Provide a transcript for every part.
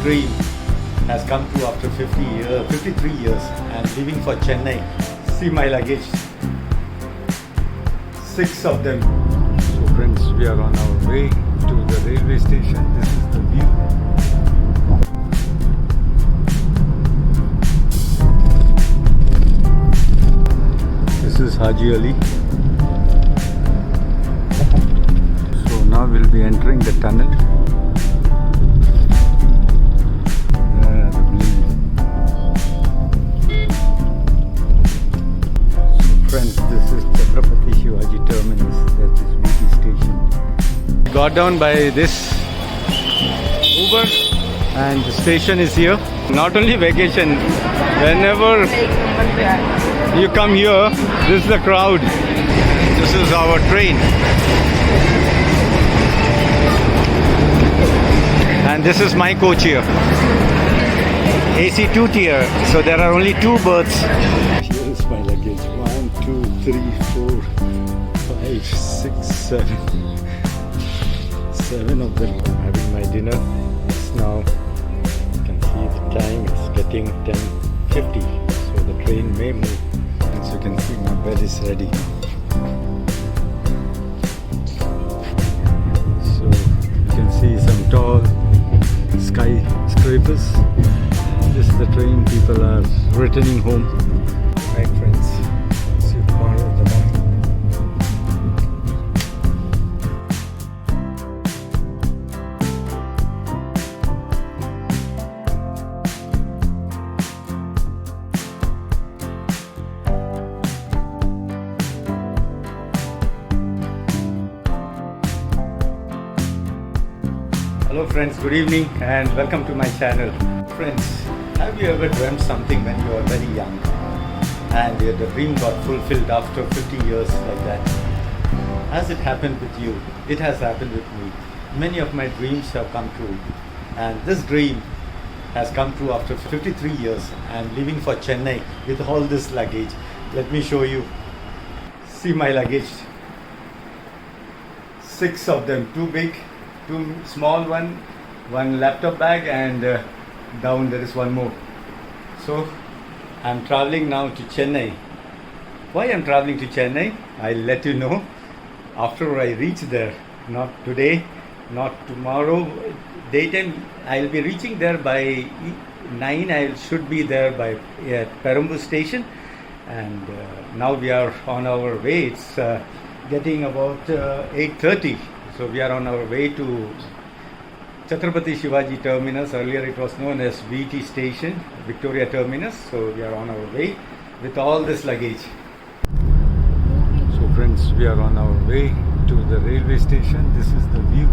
dream has come true after 53 years. I'm leaving for Chennai. See my luggage. 6 of them. So friends, we are on our way to the railway station. This is the view. This is Haji Ali. So now we'll be entering the tunnel. Got down by this Uber and the station is here. Not only vacation, whenever you come here, this is the crowd. This is our train. And this is my coach here. AC 2 tier, so there are only 2 berths. Here is my luggage. 1, 2, 3, 4, 5, 6, 7. 7 of them. I'm having my dinner. It's now, you can see the time, it's getting 10:50. So the train may move. As you can see, my bed is ready. So you can see some tall skyscrapers. This is the train. People are returning home. Right, friends. See you tomorrow in the morning. Hello friends, good evening and welcome to my channel. Friends, have you ever dreamt something when you were very young and the dream got fulfilled after 50 years like that? Has it happened with you? It has happened with me. Many of my dreams have come true and this dream has come true after 53 years. I am leaving for Chennai with all this luggage. Let me show you. See my luggage. 6 of them, 2 big, 2 small one laptop bag, and down there is 1 more. So I'm traveling now to Chennai. Why I'm traveling to Chennai? I'll let you know after I reach there. Not today, not tomorrow. Daytime I'll be reaching there by 9. I should be there by Perambur station, and now we are on our way. It's getting about 8:30. So we are on our way to Chhatrapati Shivaji Terminus. Earlier it was known as VT Station, Victoria Terminus. So we are on our way with all this luggage. So friends, we are on our way to the railway station. This is the view,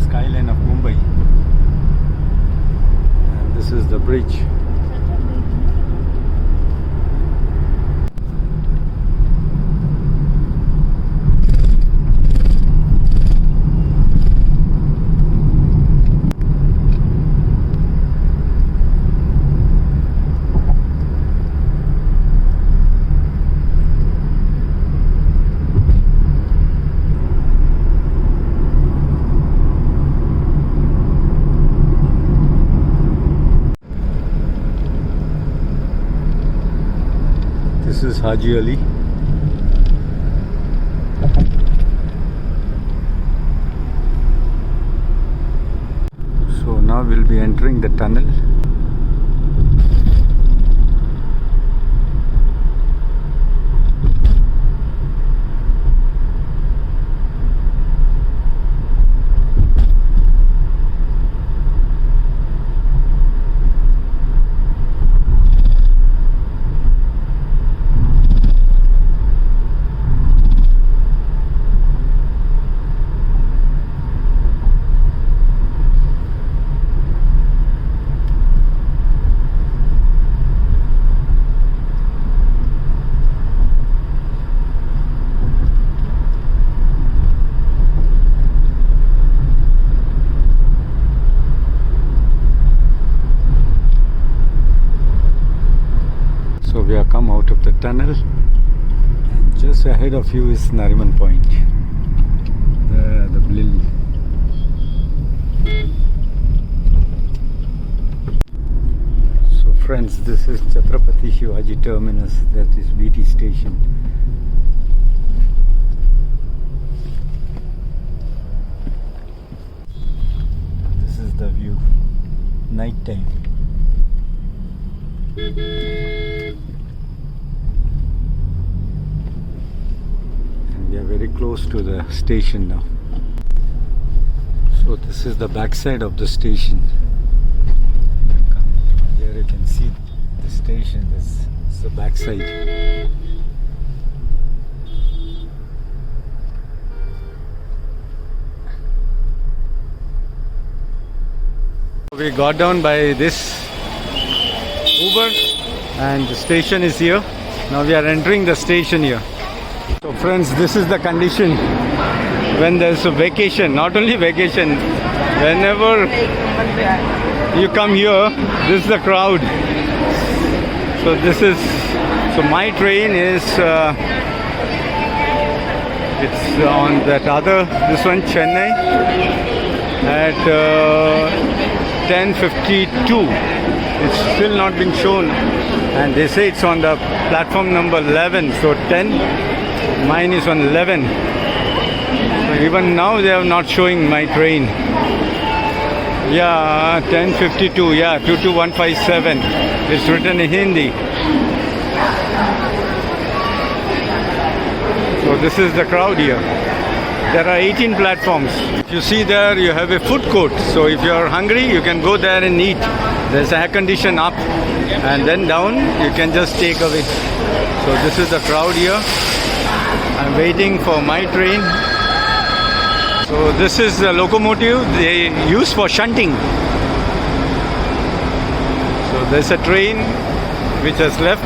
skyline of Mumbai. And this is the bridge. This is Haji Ali. So now we'll be entering the tunnel. We have come out of the tunnel, and just ahead of you is Nariman Point. The blill. friends, this is Chhatrapati Shivaji Terminus, that is BT station. This is the view, night time. And we are very close to the station now. So this is the backside of the station. Here you can see the station. This is the backside. We got down by this Uber and the station is here. Now we are entering the station here. So friends, this is the condition when there's a vacation. Not only vacation, whenever you come here, this is the crowd. So my train is it's on that other, this one, Chennai, at 10:52. It's still not been shown, and they say it's on the platform number 11. So 10, mine is on 11. So even now they are not showing my train. Yeah, 10:52. Yeah, 22157. It's written in Hindi. So this is the crowd here. There are 18 platforms. If you see there, you have a food court. So if you are hungry, you can go there and eat. There's air condition up, and then down you can just take away. So this is the crowd here. I'm waiting for my train. So this is the locomotive they use for shunting. So there's a train which has left.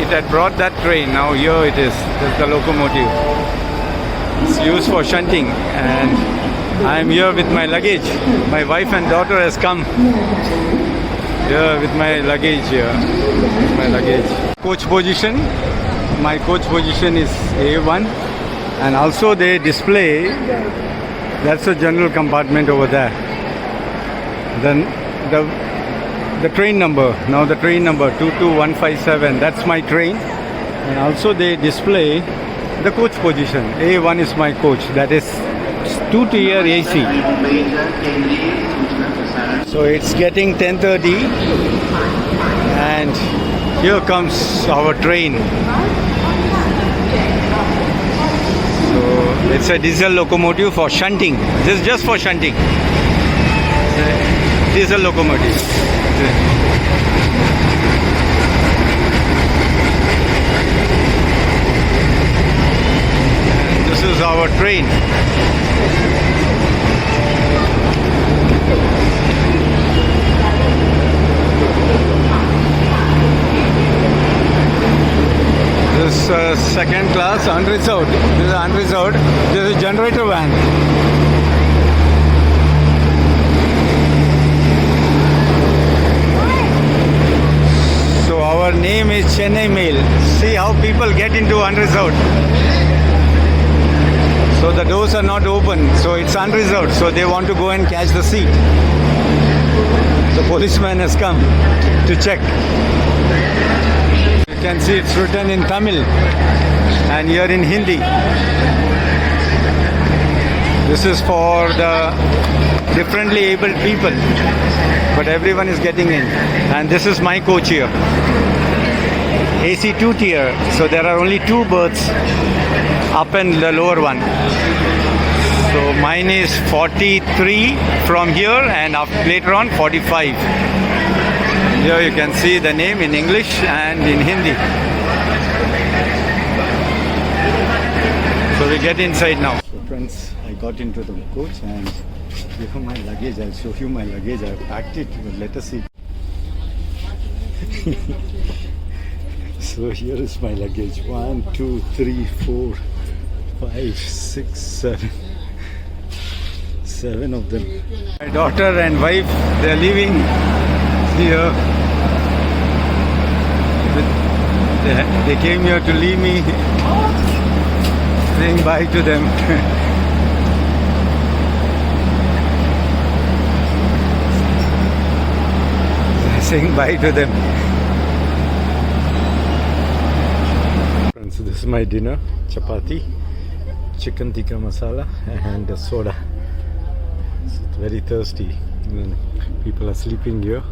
It had brought that train. Now here it is. There's the locomotive. It's used for shunting, and I'm here with my luggage. My wife and daughter has come here with my luggage here. With my luggage. Coach position. My coach position is A1, and also they display. That's a general compartment over there. Then the train number. Now the train number 22157. That's my train, and also they display the coach position. A1 is my coach. That is 2-tier AC. So it's getting 10:30, and here comes our train. So it's a diesel locomotive for shunting. This is just for shunting. Diesel locomotive. This is our train. This is second class unreserved. This is unreserved. This is generator van. So our name is Chennai Mail. See how people get into unreserved. So the doors are not open, so it's unreserved. So they want to go and catch the seat. The policeman has come to check. You can see it's written in Tamil and here in Hindi. This is for the differently abled people, but everyone is getting in. And this is my coach here. AC 2-tier, so there are only 2 berths, up and the lower one. So mine is 43 from here, and later on 45. Here you can see the name in English and in Hindi. So we get inside now. So friends, I got into the coach, and here my luggage. I'll show you my luggage. I've packed it, but let us see. So here is my luggage. 1, 2, 3, 4, 5, 6, 7. 7 of them. My daughter and wife, they're leaving here. They came here to leave me, saying bye to them. saying bye to them. Friends, this is my dinner. Chapati, chicken tikka masala and a soda. It's very thirsty. People are sleeping here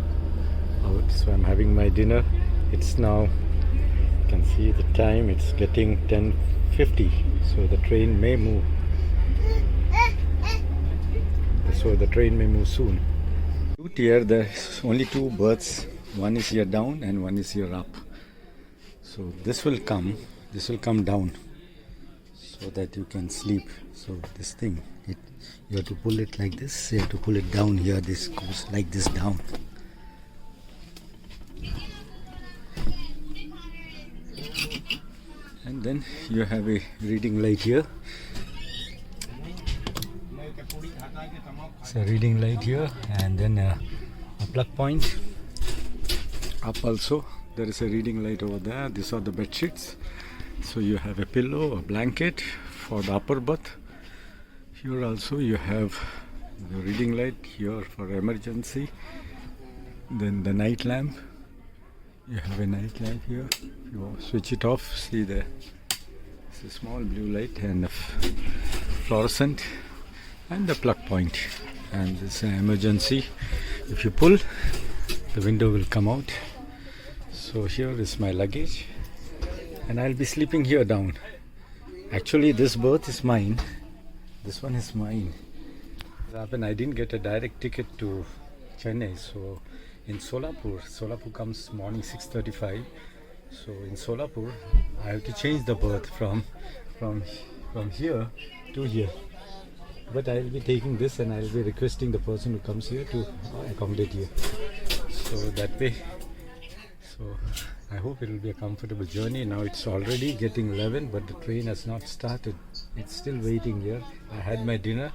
out, so I'm having my dinner. It's now, you can see the time, it's getting 10:50, so the train may move. So the train may move soon. Here there's only two berths. One is here down and one is here up. So this will come down so that you can sleep. So this thing, you have to pull it like this. You have to pull it down here. This goes like this down. And then you have a reading light here. It's a reading light here, and then a plug point. Up also there is a reading light over there. These are the bed sheets. So you have a pillow, a blanket for the upper berth. Here also you have the reading light here for emergency. Then the night lamp. You have a night lamp here. If you switch it off, see there. It's a small blue light and a fluorescent, and the plug point. And this is an emergency. If you pull, the window will come out. So here is my luggage, and I'll be sleeping here down. Actually, this berth is mine. This one is mine. I didn't get a direct ticket to Chennai, so in Solapur comes morning 6:35. So in Solapur, I have to change the berth from here to here. But I will be taking this, and I will be requesting the person who comes here to accommodate here. So that way, so I hope it will be a comfortable journey. Now it's already getting 11, but the train has not started. It's still waiting here. I had my dinner,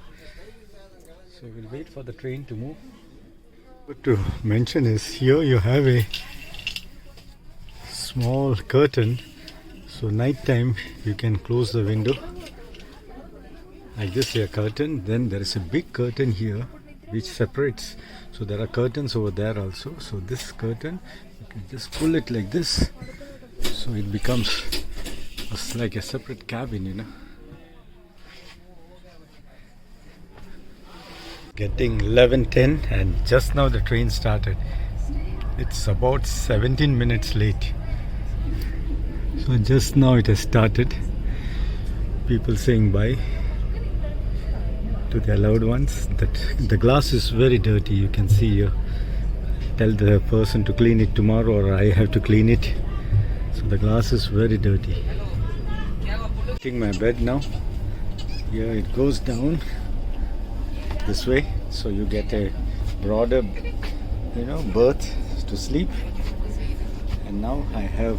so we'll wait for the train to move. What to mention is here you have a small curtain, so night time you can close the window. Like this here curtain, then there is a big curtain here which separates. So there are curtains over there also. So this curtain, you can just pull it like this. So it becomes like a separate cabin, you know. Getting 11:10, and just now the train started. It's about 17 minutes late. So just now it has started. People saying bye to their loved ones. That the glass is very dirty, you can see here. Tell the person to clean it tomorrow, or I have to clean it. So the glass is very dirty. Taking my bed now. Here it goes down this way, so you get a broader, berth to sleep. And now I have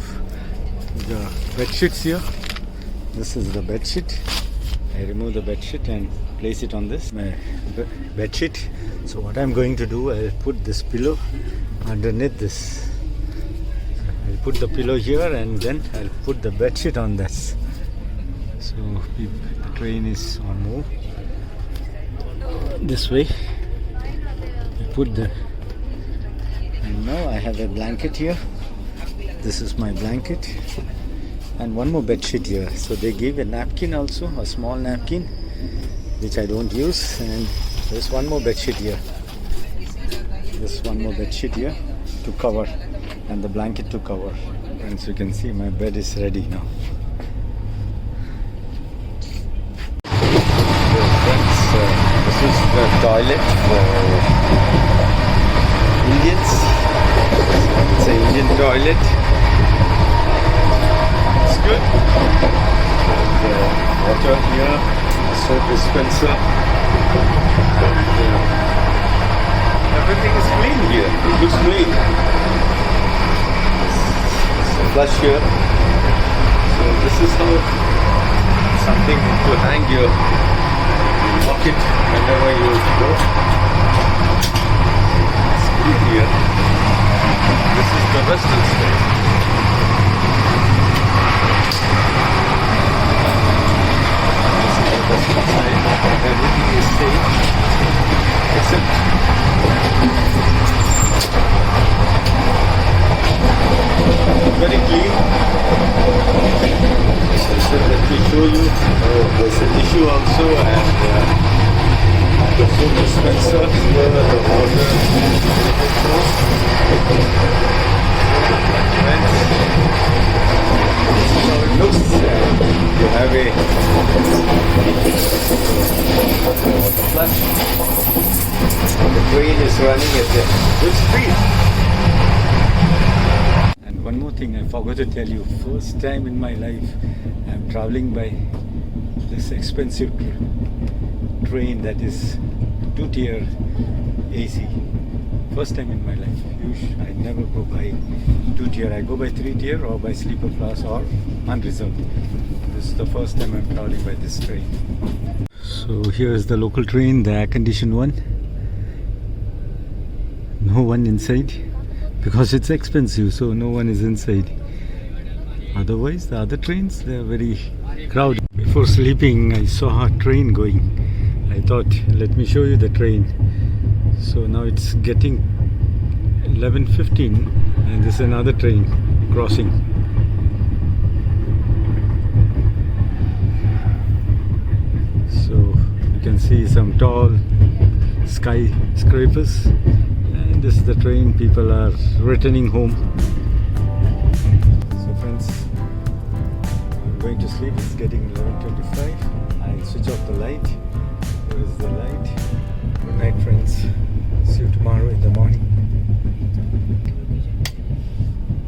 the bed sheets here. This is the bed sheet. I remove the bed sheet and place it on this, my bed sheet. So what I'm going to do, I'll put this pillow underneath this. I'll put the pillow here, and then I'll put the bed sheet on this. So the train is on move. This way. I put the, and now I have a blanket here. This is my blanket. And one more bed sheet here. So they give a napkin also, a small napkin, which I don't use. And there's one more bed sheet here. There's one more bed sheet here to cover, and the blanket to cover. And so you can see my bed is ready now. So friends, this is the toilet for Indians. It's an Indian toilet. Good. Water here, soap dispenser. Everything is clean here. It looks clean. It's a flush here. So this is how something to hang your pocket whenever you go. It's clean here. This is the western side. Everything is safe except train is running at a good speed. And one more thing I forgot to tell you. First time in my life I'm traveling by this expensive train that is 2-tier AC. First time in my life. I never go by 2-tier. I go by 3-tier or by sleeper class or unreserved. This is the first time I'm traveling by this train. So here is the local train, the air-conditioned one. No one inside because it's expensive, so no one is inside. Otherwise, the other trains, they are very crowded. Before sleeping, I saw a train going. I thought, let me show you the train. So now it's getting 11:15 and this is another train crossing. So you can see some tall skyscrapers, and this is the train. People are returning home. So friends, I'm going to sleep. It's getting 11:25. I'll switch off the light. Here is the light. Good night friends. See you tomorrow in the morning.